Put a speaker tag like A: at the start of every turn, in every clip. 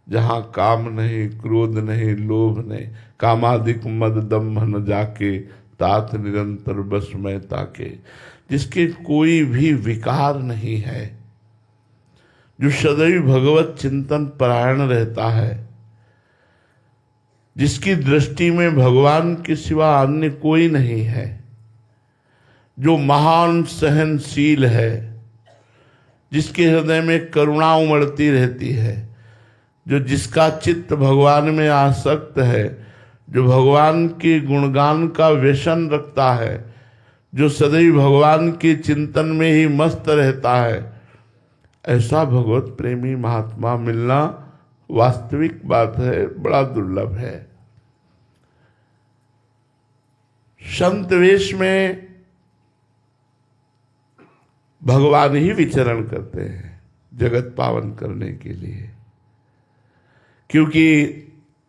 A: जहाँ काम नहीं, क्रोध नहीं, लोभ नहीं, कामादिक मद दम्भ न जाके, तात निरंतर बस में ताके। जिसके कोई भी विकार नहीं है, जो सदैव भगवत चिंतन परायण रहता है, जिसकी दृष्टि में भगवान के सिवा अन्य कोई नहीं है, जो महान सहनशील है, जिसके हृदय में करुणा उमड़ती रहती है, जो जिसका चित्त भगवान में आसक्त है, जो भगवान के गुणगान का व्यसन रखता है, जो सदैव भगवान के चिंतन में ही मस्त रहता है, ऐसा भगवत प्रेमी महात्मा मिलना वास्तविक बात है, बड़ा दुर्लभ है। संत वेश में भगवान ही विचरण करते हैं जगत पावन करने के लिए, क्योंकि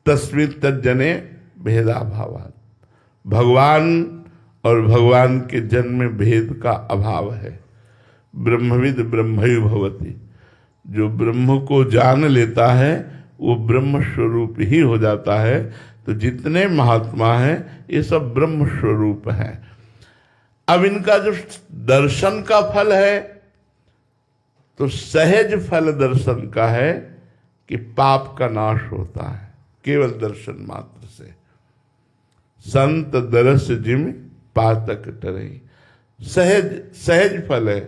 A: तस्मिन् तज्जने भेदाभावात्, भगवान और भगवान के जन्म में भेद का अभाव है। ब्रह्मविद ब्रह्मैव भवति, जो ब्रह्म को जान लेता है वो ब्रह्म स्वरूप ही हो जाता है। तो जितने महात्मा हैं ये सब ब्रह्म स्वरूप हैं। अब इनका जो दर्शन का फल है तो सहज फल दर्शन का है कि पाप का नाश होता है केवल दर्शन मात्र से। संत दरस जिम पातक टरई, सहज सहज फल है।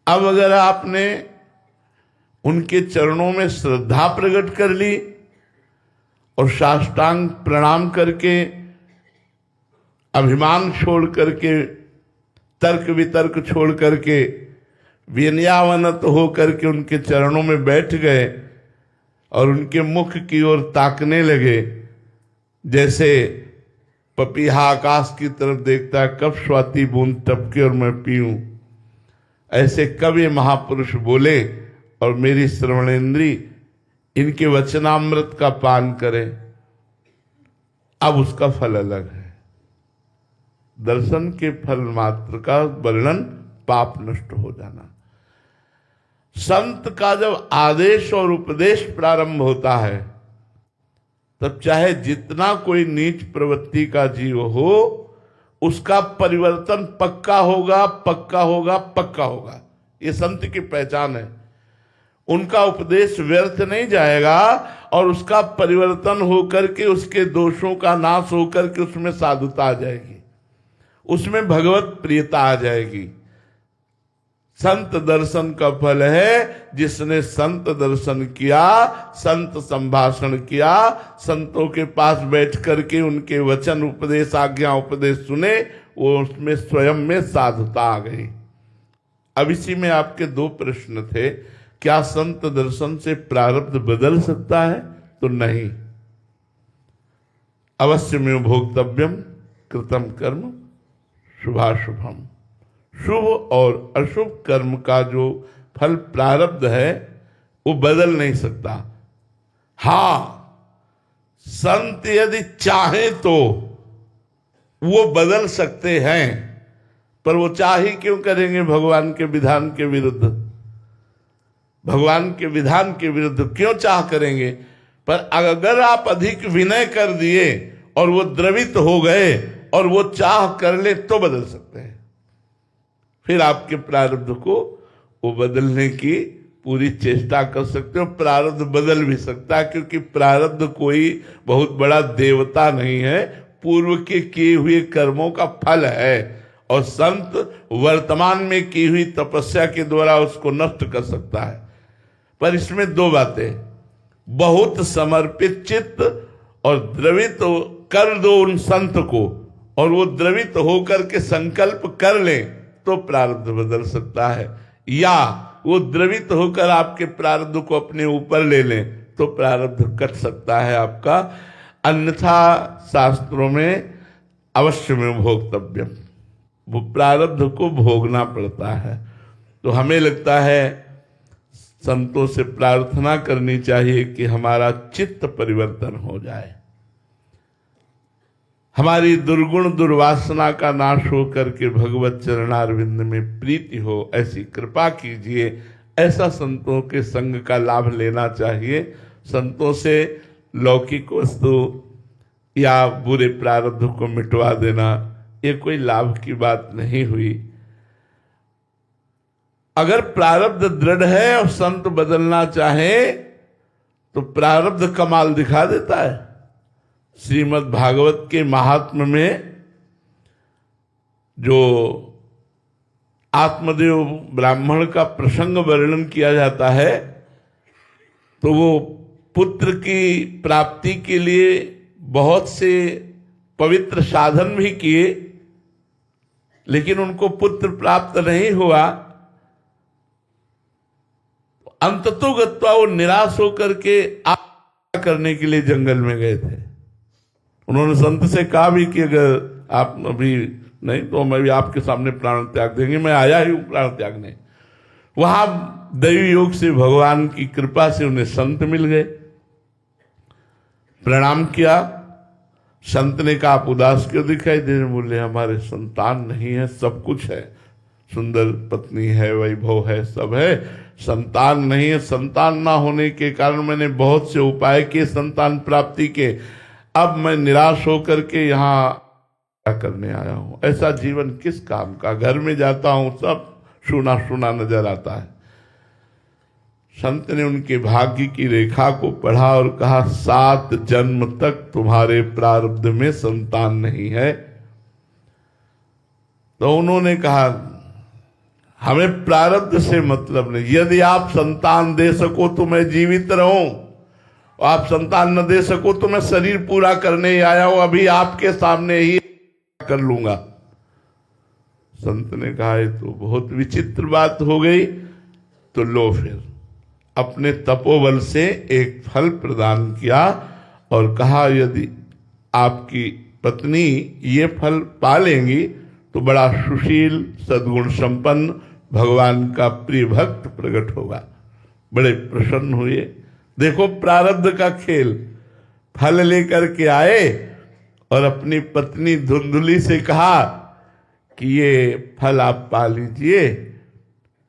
A: अब अगर आपने उनके चरणों में श्रद्धा प्रकट कर ली और साष्टांग प्रणाम करके, अभिमान छोड़ करके, तर्क वितर्क छोड़ करके, विनयावनत हो करके उनके चरणों में बैठ गए और उनके मुख की ओर ताकने लगे, जैसे पपीहा आकाश की तरफ देखता है कब स्वाति बूंद टपके और मैं पीऊं, ऐसे कब ये महापुरुष बोले और मेरी श्रवणेन्द्री इनके वचनामृत का पान करे। अब उसका फल अलग है। दर्शन के फल मात्र का वर्णन पाप नष्ट हो जाना। संत का जब आदेश और उपदेश प्रारंभ होता है तब चाहे जितना कोई नीच प्रवृत्ति का जीव हो, उसका परिवर्तन पक्का होगा, पक्का होगा, पक्का होगा। ये संत की पहचान है। उनका उपदेश व्यर्थ नहीं जाएगा और उसका परिवर्तन होकर के, उसके दोषों का नाश होकर के उसमें साधुता आ जाएगी, उसमें भगवत प्रियता आ जाएगी। संत दर्शन का फल है जिसने संत दर्शन किया, संत संभाषण किया, संतों के पास बैठ करके उनके वचन उपदेश, आज्ञा उपदेश सुने, वो उसमें स्वयं में साधुता आ गई। अब इसी में आपके दो प्रश्न थे। क्या संत दर्शन से प्रारब्ध बदल सकता है? तो नहीं। अवश्य में भोक्तव्यम कृतम कर्म शुभाशुभम, शुभ और अशुभ कर्म का जो फल प्रारब्ध है वो बदल नहीं सकता। हां, संत यदि चाहे तो वो बदल सकते हैं, पर वो चाह ही क्यों करेंगे भगवान के विधान के विरुद्ध? भगवान के विधान के विरुद्ध क्यों चाह करेंगे? पर अगर आप अधिक विनय कर दिए और वो द्रवित हो गए और वो चाह कर ले तो बदल सकते हैं। फिर आपके प्रारब्ध को वो बदलने की पूरी चेष्टा कर सकते हो। प्रारब्ध बदल भी सकता है, क्योंकि प्रारब्ध कोई बहुत बड़ा देवता नहीं है, पूर्व के किए हुए कर्मों का फल है। और संत वर्तमान में की हुई तपस्या के द्वारा उसको नष्ट कर सकता है। पर इसमें दो बातें, बहुत समर्पित चित्त और द्रवित कर दो उन संत को, और वो द्रवित होकर के संकल्प कर ले तो प्रारब्ध बदल सकता है, या वो द्रवित होकर आपके प्रारब्ध को अपने ऊपर ले लें तो प्रारब्ध कट सकता है आपका। अन्यथा शास्त्रों में अवश्य में भोक्तव्यम, वो प्रारब्ध को भोगना पड़ता है। तो हमें लगता है संतों से प्रार्थना करनी चाहिए कि हमारा चित्त परिवर्तन हो जाए, हमारी दुर्गुण दुर्वासना का नाश हो करके भगवत चरणारविंद में प्रीति हो, ऐसी कृपा कीजिए। ऐसा संतों के संग का लाभ लेना चाहिए। संतों से लौकिक वस्तु या बुरे प्रारब्ध को मिटवा देना ये कोई लाभ की बात नहीं हुई। अगर प्रारब्ध दृढ़ है और संत बदलना चाहे तो प्रारब्ध कमाल दिखा देता है। श्रीमद् भागवत के महात्म्य में जो आत्मदेव ब्राह्मण का प्रसंग वर्णन किया जाता है तो वो पुत्र की प्राप्ति के लिए बहुत से पवित्र साधन भी किए, लेकिन उनको पुत्र प्राप्त नहीं हुआ। अंततोगत्वा वो निराश होकर के करने के लिए जंगल में गए थे। उन्होंने संत से कहा भी कि अगर आप अभी नहीं तो मैं भी आपके सामने प्राण त्याग देंगे, मैं आया ही हूं प्राण त्यागने। वहां दैवी योग से भगवान की कृपा से उन्हें संत मिल गए, प्रणाम किया। संत ने कहा आप उदास क्यों दिखाई दे रहे? बोले हमारे संतान नहीं है, सब कुछ है, सुंदर पत्नी है, वैभव है, सब है, संतान नहीं है। संतान ना होने के कारण मैंने बहुत से उपाय किए संतान प्राप्ति के, अब मैं निराश होकर के यहाँ क्या करने आया हूं। ऐसा जीवन किस काम का? घर में जाता हूं सब सुना सुना नजर आता है। संत ने उनके भाग्य की रेखा को पढ़ा और कहा 7 जन्म तक तुम्हारे प्रारब्ध में संतान नहीं है। तो उन्होंने कहा हमें प्रारब्ध से मतलब नहीं, यदि आप संतान दे सको तो मैं जीवित रहूं, आप संतान न दे सको तो मैं शरीर पूरा करने ही आया हूं, अभी आपके सामने ही कर लूंगा। संत ने कहा ये तो बहुत विचित्र बात हो गई। तो लो फिर अपने तपोबल से एक फल प्रदान किया और कहा यदि आपकी पत्नी ये फल पा लेंगी तो बड़ा सुशील सद्गुण संपन्न भगवान का प्रिय भक्त प्रकट होगा। बड़े प्रसन्न हुए। देखो प्रारब्ध का खेल। फल लेकर के आए और अपनी पत्नी धुंधुली से कहा कि ये फल आप पा लीजिए,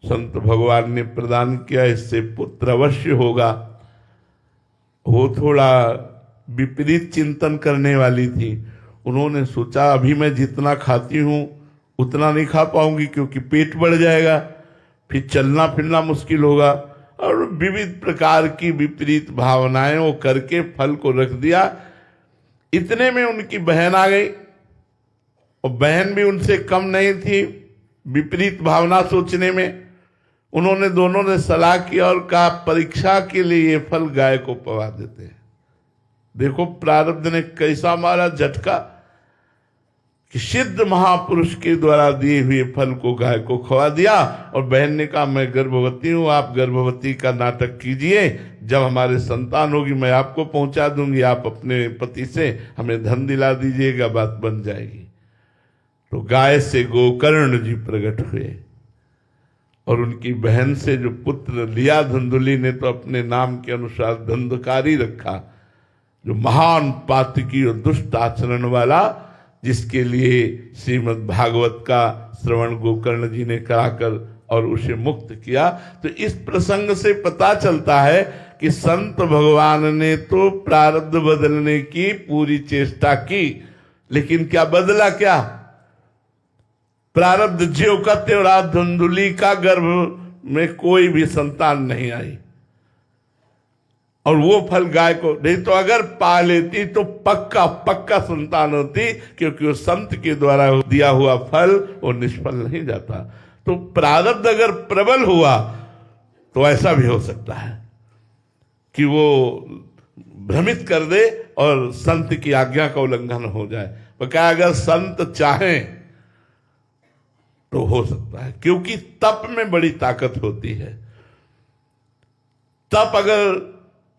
A: संत भगवान ने प्रदान किया, इससे पुत्र अवश्य होगा। वो थोड़ा विपरीत चिंतन करने वाली थी। उन्होंने सोचा अभी मैं जितना खाती हूं उतना नहीं खा पाऊंगी क्योंकि पेट बढ़ जाएगा, फिर चलना फिरना मुश्किल होगा, और विविध प्रकार की विपरीत भावनाएं वो करके फल को रख दिया। इतने में उनकी बहन आ गई और बहन भी उनसे कम नहीं थी विपरीत भावना सोचने में। उन्होंने दोनों ने सलाह किया और कहा परीक्षा के लिए ये फल गाय को पवा देते हैं। देखो प्रारब्ध ने कैसा मारा झटका कि सिद्ध महापुरुष के द्वारा दिए हुए फल को गाय को खवा दिया। और बहन ने कहा मैं गर्भवती हूं, आप गर्भवती का नाटक कीजिए, जब हमारे संतान होगी मैं आपको पहुंचा दूंगी, आप अपने पति से हमें धन दिला दीजिएगा, बात बन जाएगी। तो गाय से गोकर्ण जी प्रकट हुए और उनकी बहन से जो पुत्र लिया धुंधुली ने तो अपने नाम के अनुसार धंधकारी रखा, जो महान पातकी और दुष्ट आचरण वाला, जिसके लिए श्रीमद् भागवत का श्रवण गोकर्ण जी ने कराकर और उसे मुक्त किया। तो इस प्रसंग से पता चलता है कि संत भगवान ने तो प्रारब्ध बदलने की पूरी चेष्टा की, लेकिन क्या बदला? क्या प्रारब्ध ज्यों का त्यों धुंधुली का गर्भ में कोई भी संतान नहीं आई, और वो फल गाय को नहीं तो अगर पा लेती तो पक्का पक्का संतान होती, क्योंकि वो संत के द्वारा दिया हुआ फल वो निष्फल नहीं जाता। तो प्रारब्ध अगर प्रबल हुआ तो ऐसा भी हो सकता है कि वो भ्रमित कर दे और संत की आज्ञा का उल्लंघन हो जाए। तो क्या अगर संत चाहें तो हो सकता है, क्योंकि तप में बड़ी ताकत होती है। तप अगर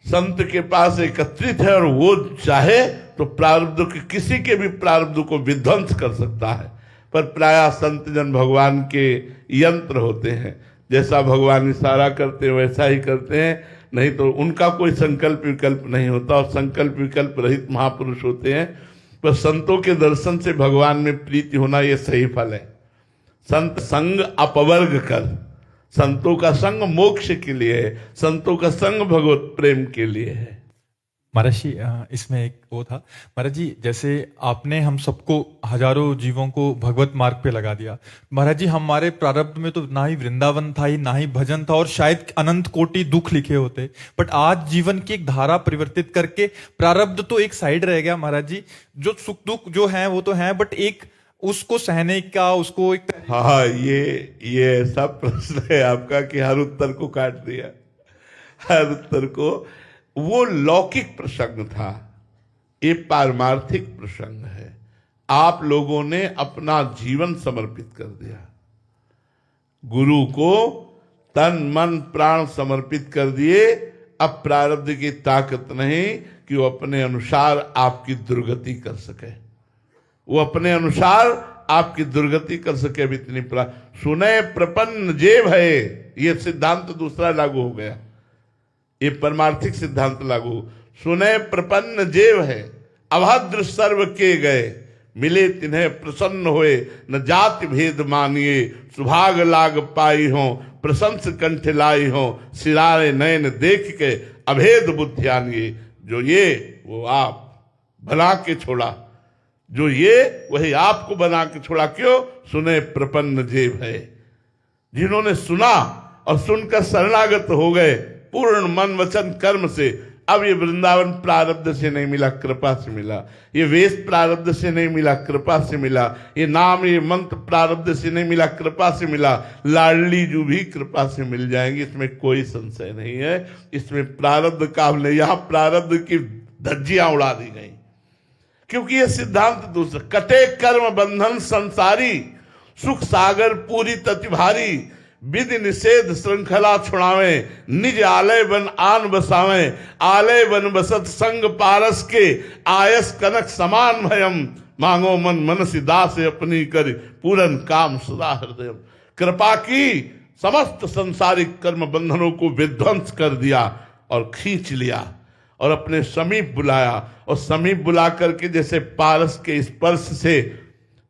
A: संत के पास एकत्रित है और वो चाहे तो प्रारब्ध के किसी के भी प्रारब्ध को विध्वंस कर सकता है। पर प्रायः संत जन भगवान के यंत्र होते हैं, जैसा भगवान इशारा करते हैं वैसा ही करते हैं, नहीं तो उनका कोई संकल्प विकल्प नहीं होता, और संकल्प विकल्प रहित महापुरुष होते हैं। पर संतों के दर्शन से भगवान में प्रीति होना ये सही फल है। संत संग अपवर्ग कर, संतों का संग मोक्ष के लिए है, संतों का संग भगवत प्रेम के लिए है।
B: महाराज जी इसमें एक वो था महाराज जी, जैसे आपने हम सबको हजारों जीवों को भगवत मार्ग पे लगा दिया महाराज जी। हमारे प्रारब्ध में तो ना ही वृंदावन था, ही ना ही भजन था, और शायद अनंत कोटि दुख लिखे होते, बट आज जीवन की एक धारा परिवर्तित करके प्रारब्ध तो एक साइड रह गया महाराज जी। जो सुख दुख जो है वो तो है, बट एक उसको सहने का, उसको एक
A: हाँ, ये ऐसा प्रश्न है आपका कि हर उत्तर को काट दिया, हर उत्तर को। वो लौकिक प्रसंग था, ये पारमार्थिक प्रसंग है। आप लोगों ने अपना जीवन समर्पित कर दिया, गुरु को तन मन प्राण समर्पित कर दिए। अब प्रारब्ध की ताकत नहीं कि वो अपने अनुसार आपकी दुर्गति कर सके, वो अपने अनुसार आपकी दुर्गति कर सके। अब इतनी सुने प्रपन्न जे भये, ये सिद्धांत दूसरा लागू हो गया, ये परमार्थिक सिद्धांत लागू। सुने प्रपन्न जेव है, अभद्र सर्व के गए, मिले तिन्हें प्रसन्न हुए, न जाति भेद मानिए, सुभाग लाग पाई हो, प्रशंस कंठ लाई हो, सिरारे नयन देख के अभेद बुद्धि आनिए। जो ये वो आप बना के छोड़ा, जो ये वही आपको बना के छोड़ा। क्यों? सुने प्रपन्न जेव है, जिन्होंने सुना और सुनकर शरणागत हो गए पूर्ण मन वचन कर्म से। अब ये वृंदावन प्रारब्ध से नहीं मिला, कृपा से मिला। ये वेश प्रारब्ध से नहीं मिला, कृपा से मिला। ये नाम ये मंत्र प्रारब्ध से नहीं मिला, कृपा से मिला। लाडली जू भी कृपा से मिल जाएंगे, इसमें कोई संशय नहीं है। इसमें प्रारब्ध का नहीं, यहां प्रारब्ध की धज्जियां उड़ा दी गई, क्योंकि ये सिद्धांत दूसरा। कटे कर्म बंधन संसारी, सुख सागर पूरी तति भारी, विधि निषेध श्रृंखला छुड़ावे, निज आलय बन आन बसावे, आलय बन बसत संग पारस के, आयस कनक समान भयम, मांगो मन मनसि दास अपनी कर, पूरन काम सदा हृदय। कृपा की, समस्त संसारिक कर्म बंधनों को विध्वंस कर दिया और खींच लिया और अपने समीप बुलाया। और समीप बुला करके जैसे पारस के स्पर्श से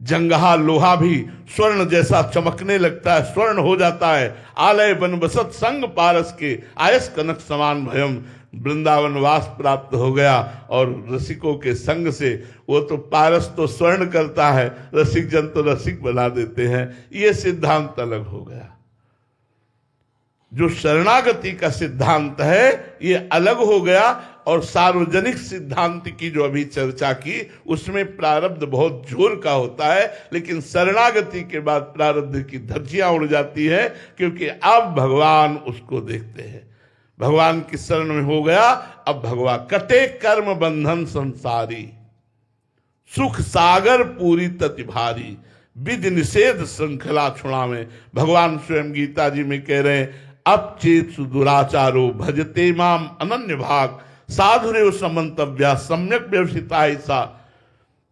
A: जंगहा लोहा भी स्वर्ण जैसा चमकने लगता है, स्वर्ण हो जाता है। आलय बन बसत संग पारस के, आयस कनक समान भयम। वृंदावन वास प्राप्त हो गया और रसिकों के संग से। वो तो पारस तो स्वर्ण करता है, रसिक जन तो रसिक बना देते हैं। ये सिद्धांत अलग हो गया। जो शरणागति का सिद्धांत है ये अलग हो गया। और सार्वजनिक सिद्धांत की जो अभी चर्चा की उसमें प्रारब्ध बहुत जोर का होता है, लेकिन शरणागति के बाद प्रारब्ध की धज्जियां उड़ जाती है, क्योंकि अब भगवान उसको देखते हैं। भगवान की शरण में हो गया, अब भगवान। कटे कर्म बंधन संसारी, सुख सागर पूरी तति भारी, विधि निषेध श्रृंखला छुड़ावे। भगवान स्वयं गीता जी में कह रहे हैं, अब चेत सुदुराचारो भजते माम अनन्य भाग, साधुरेव समंतव्या सम्यक व्यवसिता ऐसा।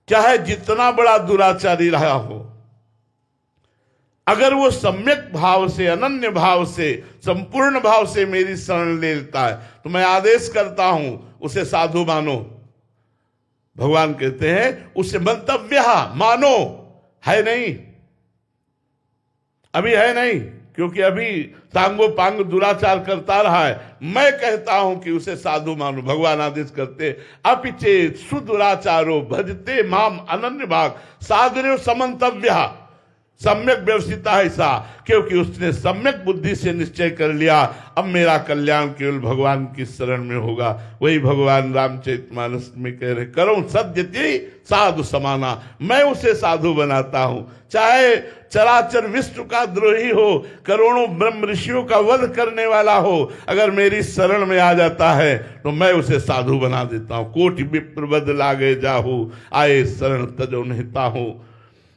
A: चाहे जितना बड़ा दुराचारी रहा हो, अगर वो सम्यक भाव से, अनन्य भाव से, संपूर्ण भाव से मेरी शरण ले लेता है तो मैं आदेश करता हूं उसे साधु मानो। भगवान कहते हैं उसे मंतव्य मानो। है नहीं, अभी है नहीं, क्योंकि अभी तांगो पांग दुराचार करता रहा है। मैं कहता हूं कि उसे साधु मानो। भगवान आदेश करते, अपिचे सुदुराचारो भजते माम अनन्य भाग, साधुरेव समंतव्य सम्यक व्यवसिता ऐसा। क्योंकि उसने सम्यक बुद्धि से निश्चय कर लिया, अब मेरा कल्याण केवल भगवान की शरण में होगा। वही भगवान रामचरितमानस में कह रहे, करो सद्यति साधु समाना, मैं उसे साधु बनाता हूं। चाहे चराचर विश्व का द्रोही हो, करोड़ों ब्रह्म ऋषियों का वध करने वाला हो, अगर मेरी शरण में आ जाता है तो मैं उसे साधु बना देता हूं। कोटि विप्र वध लागे जाहू, आए शरण तजो निहिता हूं।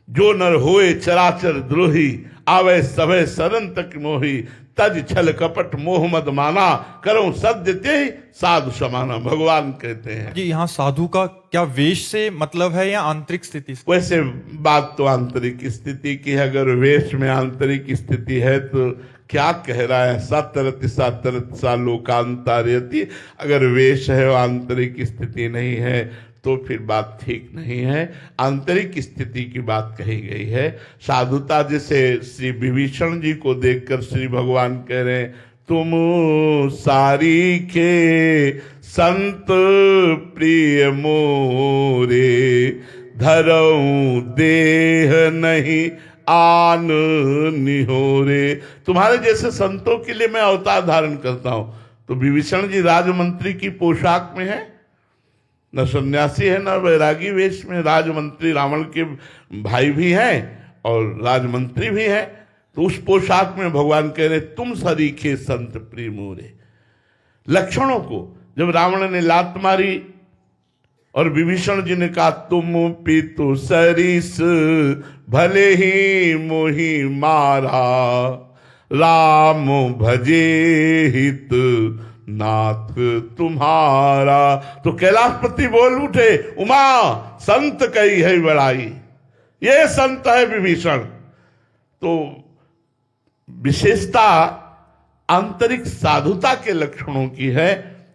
A: जो नर होए चराचर द्रोही, आवे सभे शरण तक मोही, तज छल कपट मोह मद माना, करो सद्यते साधु समाना। भगवान कहते हैं
B: जी, यहाँ साधु का क्या वेश से मतलब है या आंतरिक स्थिति से?
A: वैसे बात तो आंतरिक स्थिति की है। अगर वेश में आंतरिक स्थिति है तो क्या कह रहा है, सतरति सतरत सा लोकांतरयति। अगर वेश है और आंतरिक स्थिति नहीं है तो फिर बात ठीक नहीं है। आंतरिक स्थिति की बात कही गई है। साधुता जैसे श्री विभीषण जी को देखकर श्री भगवान कह रहे हैं, तुम सारी के संत प्रिय मोरे, धरऊं देह नहीं आन निहोरे। तुम्हारे जैसे संतों के लिए मैं अवतार धारण करता हूं। तो विभीषण जी राजमंत्री की पोशाक में है, न सन्यासी है न वैरागी वेश में। राजमंत्री रावण के भाई भी हैं और राजमंत्री भी हैं। तो उस पोशाक में भगवान कह रहे तुम सरीखे संत प्रिय मोरे। लक्षणों को जब रावण ने लात मारी और विभीषण जी ने कहा तुम पितु सरिस भले ही मोहि मारा, राम भजे हित नाथ तुम्हारा। तो कैलाशपति बोल उठे, उमा संत कई है बड़ाई, ये संत है विभीषण। तो विशेषता आंतरिक साधुता के लक्षणों की है।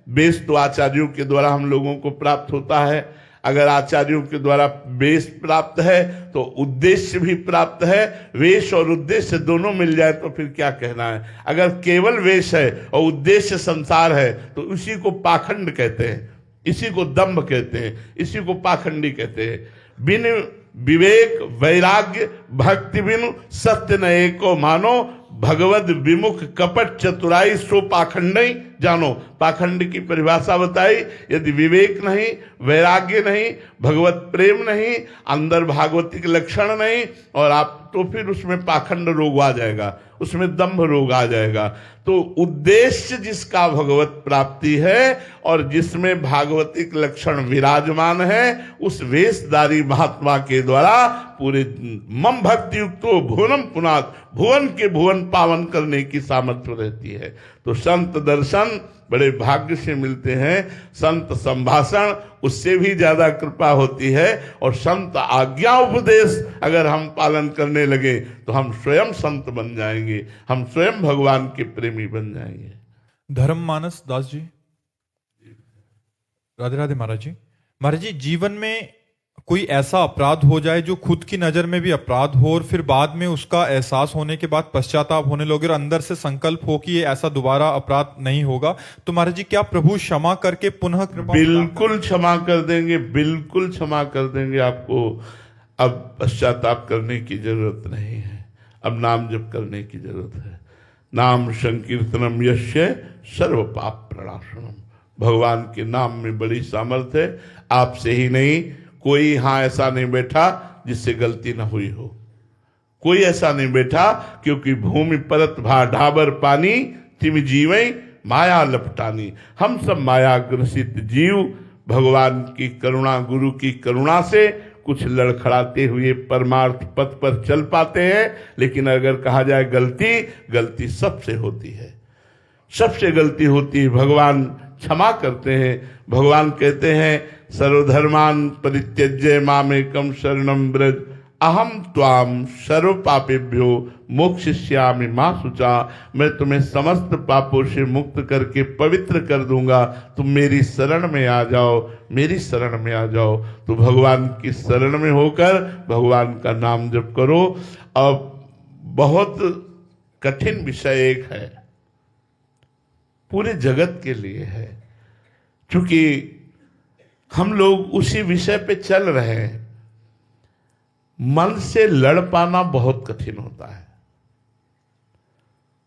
A: वेश तो आचार्यों के द्वारा हम लोगों को प्राप्त होता है। अगर आचार्यों के द्वारा वेश प्राप्त है तो उद्देश्य भी प्राप्त है। वेश और उद्देश्य दोनों मिल जाए तो फिर क्या कहना है। अगर केवल वेश है और उद्देश्य संसार है तो इसी को पाखंड कहते हैं, इसी को दंभ कहते हैं, इसी को पाखंडी कहते हैं। बिन विवेक वैराग्य भक्ति बिनु सत्य न एको मानो, भगवद विमुख कपट चतुराई सो पाखंडई जानो। पाखंड की परिभाषा बताई, यदि विवेक नहीं, वैराग्य नहीं, भगवत प्रेम नहीं, अंदर भागवतिक लक्षण नहीं, और आप तो फिर उसमें पाखंड रोग आ जाएगा, उसमें दंभ रोग आ जाएगा। तो उद्देश्य जिसका भगवत प्राप्ति है और जिसमें भागवतिक लक्षण विराजमान है, उस वेशधारी महात्मा के द्वारा पूरे मम भक्ति युक्तो भुवनम पुनात, भुवन के भुवन पावन करने की सामर्थ्य रहती है। तो संत दर्शन बड़े भाग्य से मिलते हैं, संत संभाषण उससे भी ज्यादा कृपा होती है, और संत आज्ञा उपदेश अगर हम पालन करने लगे तो हम स्वयं संत बन जाएंगे, हम स्वयं भगवान के प्रेमी बन जाएंगे।
B: धर्म मानस दास जी, राधे राधे महाराज जी। महाराज जी, जीवन में कोई ऐसा अपराध हो जाए जो खुद की नजर में भी अपराध हो और फिर बाद में उसका एहसास होने के बाद पश्चाताप होने लगे और अंदर से संकल्प हो कि ये ऐसा दोबारा अपराध नहीं होगा, तो महाराज जी क्या प्रभु क्षमा करके पुनः कृपा?
A: बिल्कुल क्षमा कर देंगे, बिल्कुल क्षमा कर देंगे आपको। अब पश्चाताप करने की जरूरत नहीं है, अब नाम जप करने की जरूरत है। नाम संकीर्तनम यस्य सर्व पाप प्रणाशनम। भगवान के नाम में बड़ी सामर्थ्य है। आपसे ही नहीं, कोई यहां ऐसा नहीं बैठा जिससे गलती ना हुई हो, कोई ऐसा नहीं बैठा, क्योंकि भूमि परत भा ढाबर पानी, तिम जीवई माया लपटानी। हम सब माया ग्रसित जीव भगवान की करुणा, गुरु की करुणा से कुछ लड़खड़ाते हुए परमार्थ पथ पर चल पाते हैं। लेकिन अगर कहा जाए गलती सबसे होती है, सबसे गलती होती है। भगवान क्षमा करते हैं। भगवान कहते हैं सर्वधर्मान परित्यज्य मामेकम शरणम ब्रज, अहम त्वाम सर्व पापेभ्यो मोक्षयिष्यामि मा शुचा। मैं तुम्हें समस्त पापों से मुक्त करके पवित्र कर दूंगा, तुम मेरी शरण में आ जाओ, मेरी शरण में आ जाओ। तो भगवान की शरण में होकर भगवान का नाम जप करो। अब बहुत कठिन विषय एक है, पूरे जगत के लिए है, क्योंकि हम लोग उसी विषय पे चल रहे हैं। मन से लड़ पाना बहुत कठिन होता है।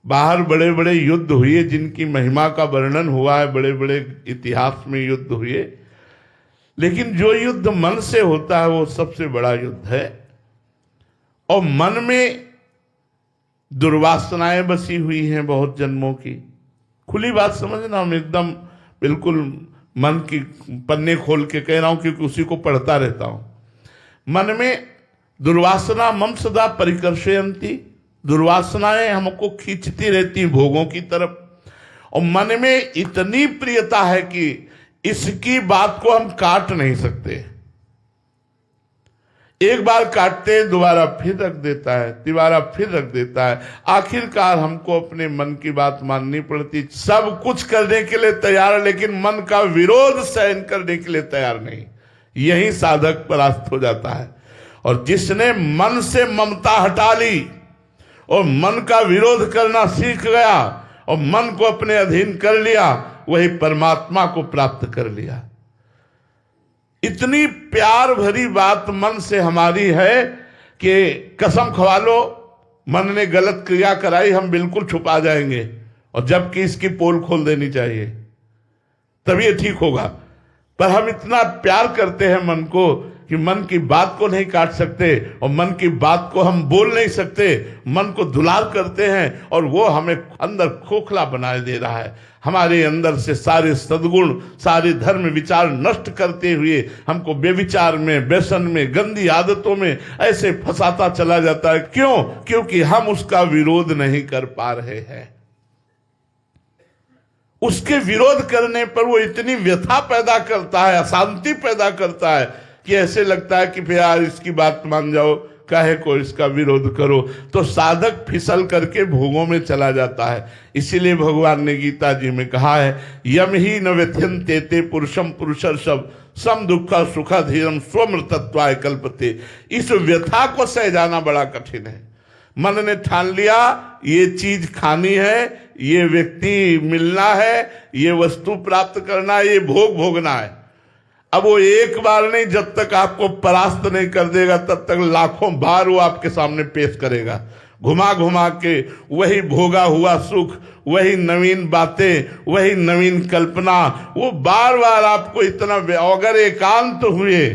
A: बाहर बड़े बड़े युद्ध हुए जिनकी महिमा का वर्णन हुआ है, बड़े बड़े इतिहास में युद्ध हुए, लेकिन जो युद्ध मन से होता है वो सबसे बड़ा युद्ध है। और मन में दुर्वासनाएं बसी हुई हैं बहुत जन्मों की। खुली बात समझना, हम एकदम बिल्कुल मन की पन्ने खोल के कह रहा हूं, क्योंकि उसी को पढ़ता रहता हूं। मन में दुर्वासना मम सदा परिकर्षयन्ति, दुर्वासनाएं हमको खींचती रहती भोगों की तरफ, और मन में इतनी प्रियता है कि इसकी बात को हम काट नहीं सकते। एक बार काटते हैं, दोबारा फिर रख देता है, तिबारा फिर रख देता है। आखिरकार हमको अपने मन की बात माननी पड़ती। सब कुछ करने के लिए तैयार है, लेकिन मन का विरोध सहन करने के लिए तैयार नहीं। यही साधक परास्त हो जाता है। और जिसने मन से ममता हटा ली और मन का विरोध करना सीख गया और मन को अपने अधीन कर लिया, वही परमात्मा को प्राप्त कर लिया। इतनी प्यार भरी बात मन से हमारी है कि कसम खवा लो, मन ने गलत क्रिया कराई, हम बिल्कुल छुपा जाएंगे, और जबकि इसकी पोल खोल देनी चाहिए, तभी ये ठीक होगा। पर हम इतना प्यार करते हैं मन को कि मन की बात को नहीं काट सकते और मन की बात को हम बोल नहीं सकते, मन को दुलार करते हैं और वो हमें अंदर खोखला बनाए दे रहा है। हमारे अंदर से सारे सद्गुण, सारे धर्म विचार नष्ट करते हुए हमको बेविचार में, व्यसन में, गंदी आदतों में ऐसे फंसाता चला जाता है। क्यों? क्योंकि हम उसका विरोध नहीं कर पा रहे हैं। उसके विरोध करने पर वो इतनी व्यथा पैदा करता है, अशांति पैदा करता है कि ऐसे लगता है कि फिर यार इसकी बात मान जाओ, काहे को इसका विरोध करो। तो साधक फिसल करके भोगों में चला जाता है। इसीलिए भगवान ने गीता जी में कहा है, यम ही न व्यथ्यन्ते ते पुरुषम पुरुषर्षभ सम दुख सुख धीरम स्वमृतत्वाय कल्पते। इस व्यथा को सह जाना बड़ा कठिन है। मन ने ठान लिया ये चीज खानी है, ये व्यक्ति मिलना है, ये वस्तु प्राप्त करना है, ये भोग भोगना है। अब वो एक बार नहीं, जब तक आपको परास्त नहीं कर देगा तब तक लाखों बार वो आपके सामने पेश करेगा, घुमा घुमा के वही भोगा हुआ सुख, वही नवीन बातें, वही नवीन कल्पना, वो बार बार आपको इतना, अगर एकांत हुए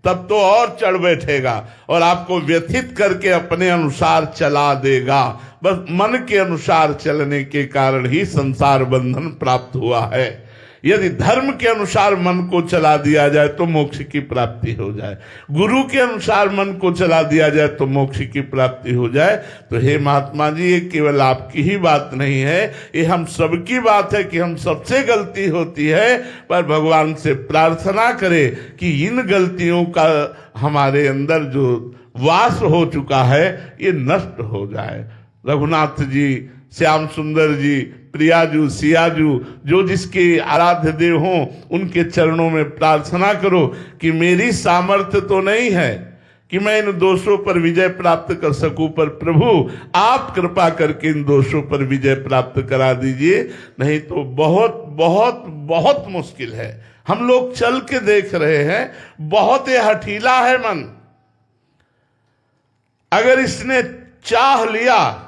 A: तब तो और चढ़ बैठेगा और आपको व्यथित करके अपने अनुसार चला देगा। बस मन के अनुसार चलने के कारण ही संसार बंधन प्राप्त हुआ है। यदि धर्म के अनुसार मन को चला दिया जाए तो मोक्ष की प्राप्ति हो जाए, गुरु के अनुसार मन को चला दिया जाए तो मोक्ष की प्राप्ति हो जाए। तो हे महात्मा जी, ये केवल आपकी ही बात नहीं है, ये हम सबकी बात है कि हम सबसे गलती होती है। पर भगवान से प्रार्थना करें कि इन गलतियों का हमारे अंदर जो वास हो चुका है ये नष्ट हो जाए। रघुनाथ जी, श्याम सुंदर जी, प्रियाजू, सियाजू, जो जिसके आराध्य देव हों, उनके चरणों में प्रार्थना करो कि मेरी सामर्थ्य तो नहीं है कि मैं इन दोषों पर विजय प्राप्त कर सकूं, पर प्रभु आप कृपा करके इन दोषों पर विजय प्राप्त करा दीजिए, नहीं तो बहुत बहुत बहुत मुश्किल है। हम लोग चल के देख रहे हैं, बहुत ही हठीला है मन। अगर इसने चाह लिया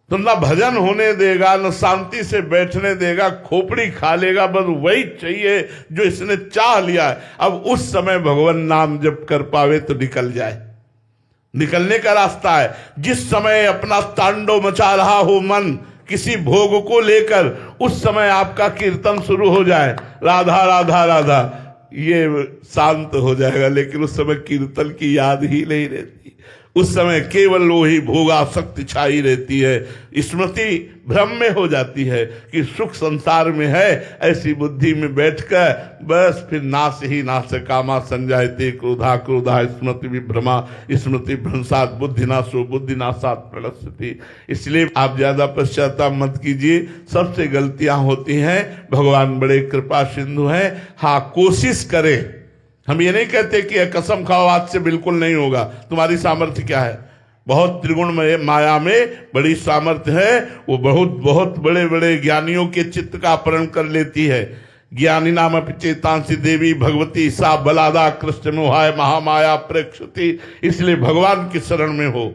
A: तो न भजन होने देगा, न शांति से बैठने देगा, खोपड़ी खा लेगा, बस वही चाहिए जो इसने चाह लिया है। अब उस समय भगवान नाम जप कर पावे तो निकल जाए, निकलने का रास्ता है। जिस समय अपना तांडव मचा रहा हो मन किसी भोग को लेकर, उस समय आपका कीर्तन शुरू हो जाए, राधा राधा राधा, ये शांत हो जाएगा। लेकिन उस समय कीर्तन की याद ही नहीं रहती, उस समय केवल वही भोगासक्ति छाई रहती है। स्मृति भ्रम में हो जाती है कि सुख संसार में है, ऐसी बुद्धि में बैठकर बस फिर नाश ही नाश कामा संजायते क्रोधा क्रोधा स्मृति विभ्रमा स्मृति भ्रंशात बुद्धिनाशो बुद्धिनाशात प्रणश्यति। इसलिए आप ज्यादा पश्चाताप मत कीजिए, सबसे गलतियां होती हैं। भगवान बड़े कृपा सिंधु हैं। हाँ, कोशिश करें। हम ये नहीं कहते कि कसम खाओ आज से बिल्कुल नहीं होगा। तुम्हारी सामर्थ्य क्या है? बहुत त्रिगुण माया में बड़ी सामर्थ्य है, वो बहुत बहुत बड़े बड़े ज्ञानियों के चित्त का अपहरण कर लेती है। ज्ञानी नाम चेतांसी देवी भगवती सा बलादा कृष्ण मोहाय महामाया प्रेक्षति। इसलिए भगवान की शरण में हो।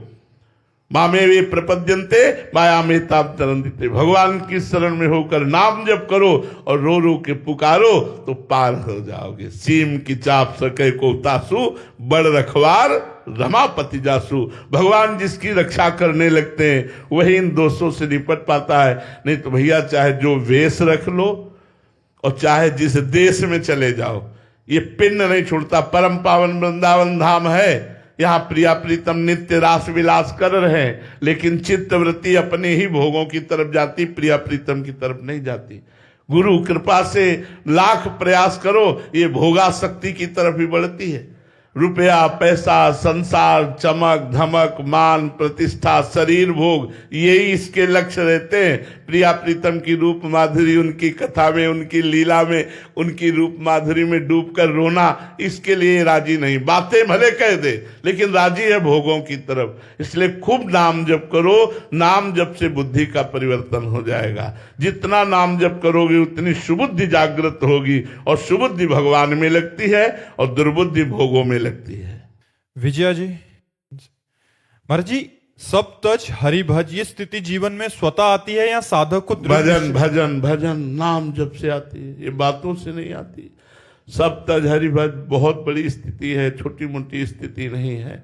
A: मामे वे प्रपद्यन्ते माया में ताप तरंदिते। भगवान की शरण में होकर नाम जप करो और रो रो के पुकारो तो पार हो जाओगे। सीम की चाप सके को तासु बड़ रखवार रमापति जासु। भगवान जिसकी रक्षा करने लगते हैं वही इन दोषों से निपट पाता है। नहीं तो भैया चाहे जो वेश रख लो और चाहे जिस देश में चले जाओ, ये पिंड नहीं छूटता। परम पावन वृंदावन धाम है, यहाँ प्रिया प्रीतम नित्य रास विलास कर रहे हैं, लेकिन चित्त वृत्ति अपने ही भोगों की तरफ जाती, प्रिया प्रीतम की तरफ नहीं जाती। गुरु कृपा से लाख प्रयास करो, ये भोगासक्ति की तरफ ही बढ़ती है। रुपया, पैसा, संसार, चमक धमक, मान, प्रतिष्ठा, शरीर भोग, यही इसके लक्ष्य रहते हैं। प्रिया प्रीतम की रूप माधुरी, उनकी कथा में, उनकी लीला में, उनकी रूप माधुरी में डूबकर रोना, इसके लिए राजी नहीं। बातें भले कह दे लेकिन राजी है भोगों की तरफ। इसलिए खूब नाम जप करो। नाम जप से बुद्धि का परिवर्तन हो जाएगा। जितना नाम जप करोगे उतनी सुबुद्धि जागृत होगी, और सुबुद्धि भगवान में लगती है और दुर्बुद्धि भोगों में लगती है।
B: विजया जी, महाराज जी, सब तज हरि भज, ये स्थिति जीवन में स्वतः आती है या साधक को
A: भजन भजन भजन नाम जप से आती है, ये बातों से नहीं आती। सब तज हरि भज बहुत बड़ी स्थिति है, छोटी मोटी स्थिति नहीं है।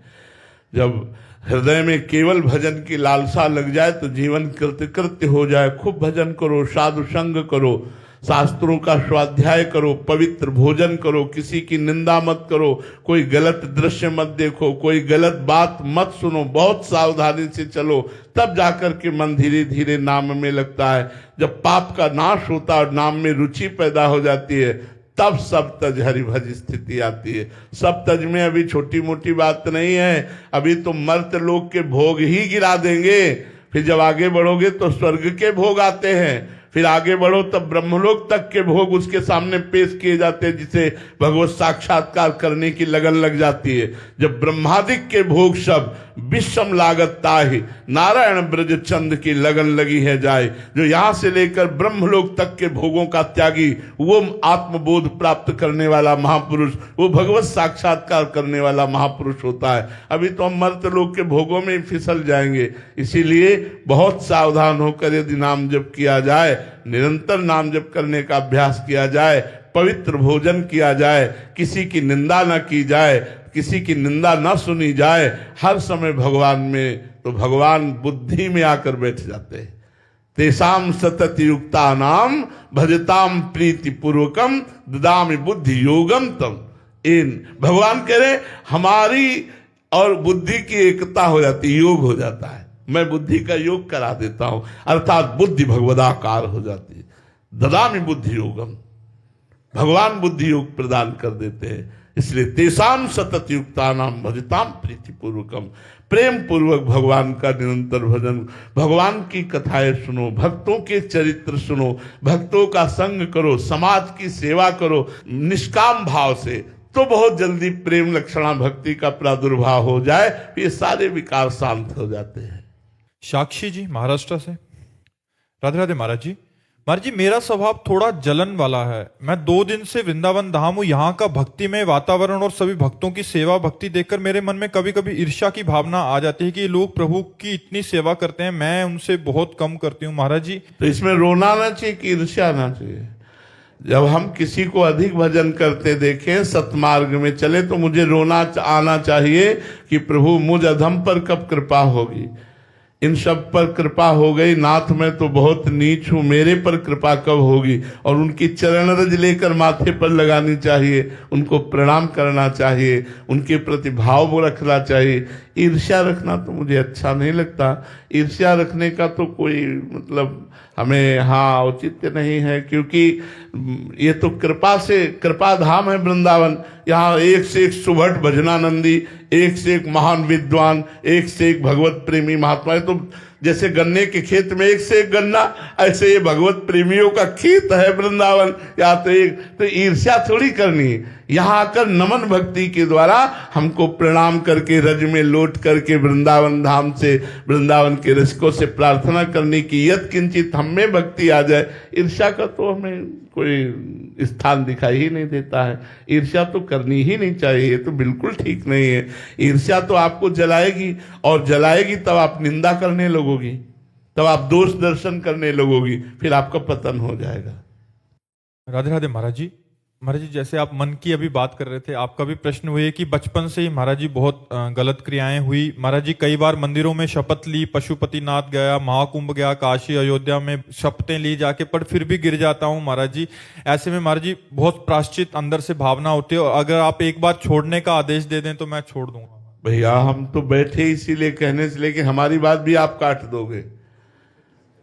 A: जब हृदय में केवल भजन की लालसा लग जाए तो जीवन कृत्य कृत्य हो जाए। खूब भजन करो, साधु संग करो, शास्त्रों का स्वाध्याय करो, पवित्र भोजन करो, किसी की निंदा मत करो, कोई गलत दृश्य मत देखो, कोई गलत बात मत सुनो, बहुत सावधानी से चलो, तब जाकर के मन धीरे धीरे नाम में लगता है। जब पाप का नाश होता है और नाम में रुचि पैदा हो जाती है, तब सब तज हरिभज स्थिति आती है। सब तज में अभी छोटी मोटी बात नहीं है, अभी तो मर्त लोग के भोग ही गिरा देंगे। फिर जब आगे बढ़ोगे तो स्वर्ग के भोग आते हैं, फिर आगे बढ़ो तब ब्रह्मलोक तक के भोग उसके सामने पेश किए जाते हैं, जिसे भगवत साक्षात्कार करने की लगन लग जाती है। जब ब्रह्मादिक के भोग सब विषम लागत ताहि, नारायण ब्रज चंद की लगन लगी है जाए। जो यहाँ से लेकर ब्रह्मलोक तक के भोगों का त्यागी, वो आत्मबोध प्राप्त करने वाला महापुरुष, वो भगवत साक्षात्कार करने वाला महापुरुष होता है। अभी तो हम मर्त लोक के भोगों में फिसल जाएंगे। इसीलिए बहुत सावधान होकर यदि नाम जप किया जाए, निरंतर नाम जप करने का अभ्यास किया जाए, पवित्र भोजन किया जाए, किसी की निंदा न की जाए, किसी की निंदा न सुनी जाए, हर समय भगवान में, तो भगवान बुद्धि में आकर बैठ जाते हैं। तेसाम सतत युक्ता नाम भजताम प्रीति पूर्वकम ददामि बुद्धि योगम तम। इन भगवान कह रहे हमारी और बुद्धि की एकता हो जाती, योग हो जाता है। मैं बुद्धि का योग करा देता हूं, अर्थात बुद्धि भगवदाकार हो जाती है। ददामि बुद्धि योगम, भगवान बुद्धि योग प्रदान कर देते हैं। इसलिए तेसाम सतत युक्ता नाम भजताम प्रीति पूर्वकम, प्रेम पूर्वक भगवान का निरंतर भजन, भगवान की कथाएं सुनो, भक्तों के चरित्र सुनो, भक्तों का संग करो, समाज की सेवा करो निष्काम भाव से, तो बहुत जल्दी प्रेम लक्षणा भक्ति का प्रादुर्भाव हो जाए, ये सारे विकार शांत हो जाते हैं।
B: साक्षी जी महाराष्ट्र से, राधे राधे महाराज जी। महाराज जी, मेरा स्वभाव थोड़ा जलन वाला है। मैं 2 दिन से वृंदावन धाम हूँ। यहाँ का भक्तिमय वातावरण और सभी भक्तों की सेवा भक्ति देखकर मेरे मन में कभी कभी ईर्ष्या की भावना आ जाती है कि ये लोग प्रभु की इतनी सेवा करते हैं, मैं उनसे बहुत कम करती हूँ। महाराज जी,
A: तो इसमें रोना ना चाहिए कि ईर्ष्या ना चाहिए। जब हम किसी को अधिक भजन करते देखें, सतमार्ग में चले, तो मुझे रोना आना चाहिए कि प्रभु मुझ अधम पर कब कृपा होगी। इन सब पर कृपा हो गई, नाथ मैं तो बहुत नीच हूं, मेरे पर कृपा कब होगी। और उनकी चरण रज लेकर माथे पर लगानी चाहिए, उनको प्रणाम करना चाहिए, उनके प्रति भाव रखना चाहिए। ईर्ष्या रखना तो मुझे अच्छा नहीं लगता। ईर्ष्या रखने का तो कोई मतलब हमें औचित्य नहीं है, क्योंकि ये तो कृपा से, कृपा धाम है वृंदावन। यहाँ एक से एक सुभट भजनानंदी, एक से एक महान विद्वान, एक से एक भगवत प्रेमी महात्मा है। तो जैसे गन्ने के खेत में एक से एक गन्ना, ऐसे ये भगवत प्रेमियों का खेत है वृंदावन। या तो एक तो ईर्ष्या थोड़ी करनी है, यहाँ आकर नमन भक्ति के द्वारा हमको प्रणाम करके रज में लौट करके वृंदावन धाम से, वृंदावन के रसिकों से प्रार्थना करने की यत् किंचित हम में भक्ति आ जाए। ईर्ष्या का तो हमें कोई स्थान दिखाई ही नहीं देता है। ईर्ष्या तो करनी ही नहीं चाहिए, ये तो बिल्कुल ठीक नहीं है। ईर्ष्या तो आपको जलाएगी, और जलाएगी तब आप निंदा करने लगोगी, तब आप दोष दर्शन करने लगोगी, फिर आपका पतन हो जाएगा।
B: राधे राधे महाराज जी। महाराज जी, जैसे आप मन की अभी बात कर रहे थे, आपका भी प्रश्न हुई है कि बचपन से ही महाराज जी बहुत गलत क्रियाएं हुई। महाराज जी कई बार मंदिरों में शपथ ली, पशुपतिनाथ गया, महाकुंभ गया, काशी अयोध्या में शपथें ली जाके, पर फिर भी गिर जाता हूँ महाराज जी। ऐसे में महाराज जी बहुत प्रायश्चित अंदर से भावना होती है, और अगर आप एक बार छोड़ने का आदेश दे दें तो मैं छोड़ दूंगा।
A: भैया हम तो बैठे इसीलिए कहने से, लेकिन हमारी बात भी आप काट दोगे।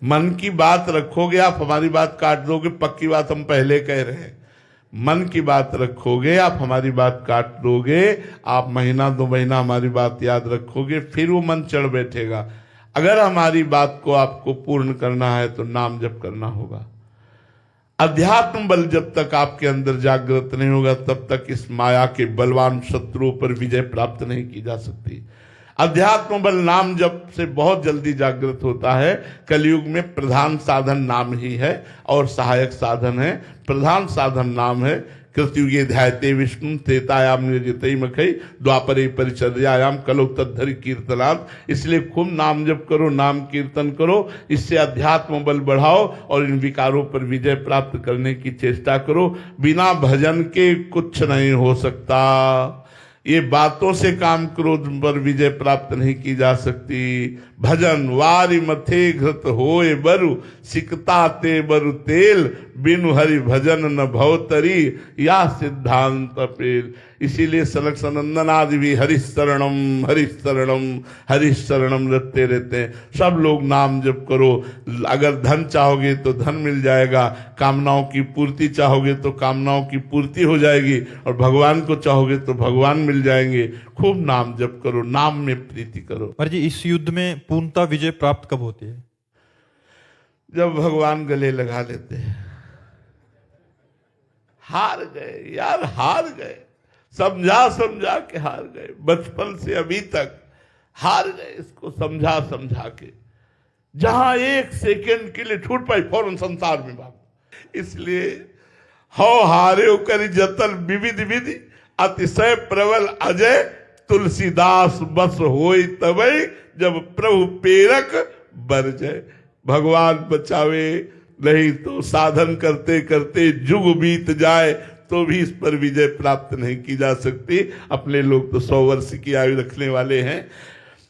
A: मन की बात रखोगे आप, हमारी बात काट दोगे, पक्की बात हम पहले कह रहे हैं। मन की बात रखोगे, आप हमारी बात काट दोगे, आप महीना 2 महीना हमारी बात याद रखोगे, फिर वो मन चढ़ बैठेगा। अगर हमारी बात को आपको पूर्ण करना है तो नाम जप करना होगा। अध्यात्म बल जब तक आपके अंदर जागृत नहीं होगा तब तक इस माया के बलवान शत्रुओं पर विजय प्राप्त नहीं की जा सकती। अध्यात्म बल नाम जप से बहुत जल्दी जागृत होता है। कलयुग में प्रधान साधन नाम ही है और सहायक साधन है। प्रधान साधन नाम है। कृतयुगे ध्यायते विष्णु त्रेतायाम निर्जितई मखई द्वापरे परिचर्यायाम कलौ तद्धरि कीर्तनात्। इसलिए खूब नाम जप करो, नाम कीर्तन करो, इससे अध्यात्म बल बढ़ाओ और इन विकारों पर विजय प्राप्त करने की चेष्टा करो। बिना भजन के कुछ नहीं हो सकता। ये बातों से काम क्रोध पर विजय प्राप्त नहीं की जा सकती। भजन वारि मथे घृत होए बरु सिकता ते बरु तेल बिनु हरि भजन न भवतरी या सिद्धांत पेल। इसीलिए सनक सनंदन आदि भी हरिशरणम हरिशरणम हरिशरणम रटते रहते हैं। सब लोग नाम जप करो। अगर धन चाहोगे तो धन मिल जाएगा, कामनाओं की पूर्ति चाहोगे तो कामनाओं की पूर्ति हो जाएगी, और भगवान को चाहोगे तो भगवान मिल जाएंगे। खूब नाम जप करो, नाम में प्रीति करो।
B: पर जी इस युद्ध में पूर्णता विजय प्राप्त कब होती है?
A: जब भगवान गले लगा लेते हैं। हार गए यार, हार गए, समझा समझा के हार गए। बचपन से अभी तक हार गए, इसको समझा समझा के। जहां 1 सेकंड के लिए छूट पाई फौरन संसार में भाग। इसलिए हौ हारे कर जतन विविध विधि अतिशय प्रबल अजय तुलसीदास बस होई तबई जब प्रभु प्रेरक बरजय। भगवान बचावे, नहीं तो साधन करते करते जुग बीत जाए तो भी इस पर विजय प्राप्त नहीं की जा सकती। अपने लोग तो 100 वर्ष की आयु रखने वाले हैं।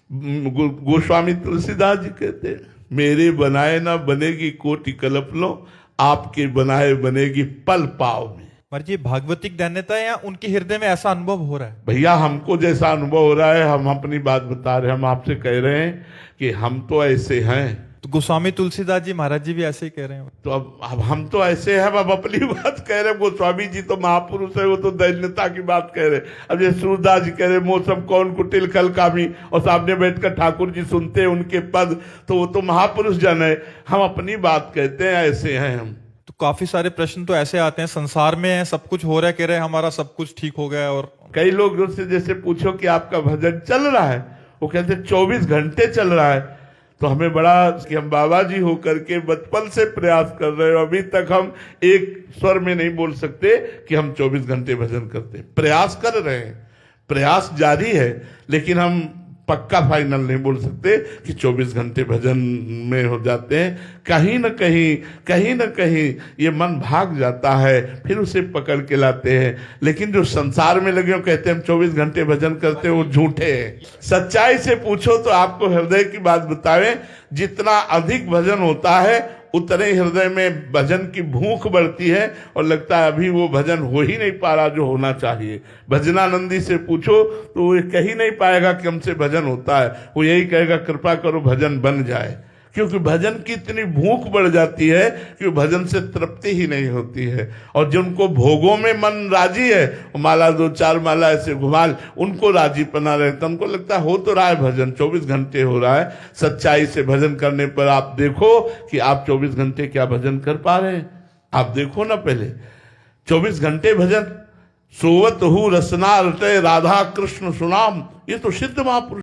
A: गोस्वामी तुलसीदास जी कहते हैं, मेरे बनाए ना बनेगी कोटि कल्प लो, आपके बनाए बनेगी पल पाव में।
B: पर जी भागवतिक दैन्यता है या उनके हृदय में ऐसा अनुभव हो रहा है?
A: भैया हमको जैसा अनुभव हो रहा है, हम अपनी बात बता रहे हैं। हम आपसे कह रहे हैं कि हम तो ऐसे हैं।
B: तो गोस्वामी तुलसीदास जी महाराज जी भी ऐसे ही कह रहे हैं।
A: तो अब हम तो ऐसे हैं, अब अपनी बात कह रहे हैं। गोस्वामी जी तो महापुरुष है, वो तो दैन्यता की बात कह रहे हैं। अब जैसे सूरदास जी कह रहे मौसम कौन कुटिल खल कामी, और सामने बैठकर ठाकुर जी सुनते हैं उनके पद, तो वो तो महापुरुष जन है। हम अपनी बात कहते हैं, ऐसे हैं हम।
B: तो काफी सारे प्रश्न तो ऐसे आते हैं, संसार में है, सब कुछ हो रहा है, कह रहे हैं हमारा सब कुछ ठीक हो गया। और
A: कई लोग से जैसे पूछो कि आपका भजन चल रहा है, वो कहते 24 घंटे चल रहा है। तो हमें बड़ा कि हम बाबा जी होकर के बचपन से प्रयास कर रहे हो, अभी तक हम एक स्वर में नहीं बोल सकते कि हम 24 घंटे भजन करते। प्रयास कर रहे हैं, प्रयास जारी है, लेकिन हम पक्का फाइनल नहीं बोल सकते कि 24 घंटे भजन में हो जाते हैं। कहीं न कहीं ये मन भाग जाता है, फिर उसे पकड़ के लाते हैं। लेकिन जो संसार में लगे हो कहते हैं हम 24 घंटे भजन करते हैं, वो झूठे हैं। सच्चाई से पूछो तो आपको हृदय की बात बतावें, जितना अधिक भजन होता है उतने हृदय में भजन की भूख बढ़ती है और लगता है अभी वो भजन हो ही नहीं पा रहा जो होना चाहिए। भजनानंदी से पूछो तो वो कह ही नहीं पाएगा कि हमसे भजन होता है, वो यही कहेगा कृपा करो भजन बन जाए। क्योंकि भजन की इतनी भूख बढ़ जाती है कि भजन से तृप्ति ही नहीं होती है। और जिनको भोगों में मन राजी है, माला 2-4 माला ऐसे घुमा, उनको राजी पना रहता, उनको लगता है हो तो रहा है भजन, 24 घंटे हो रहा है। सच्चाई से भजन करने पर आप देखो कि आप 24 घंटे क्या भजन कर पा रहे हैं। आप देखो ना, पहले 24 घंटे भजन। सोवत हूँ रसना रटे राधा कृष्ण सुनाम, ये तो सिद्ध महापुरुष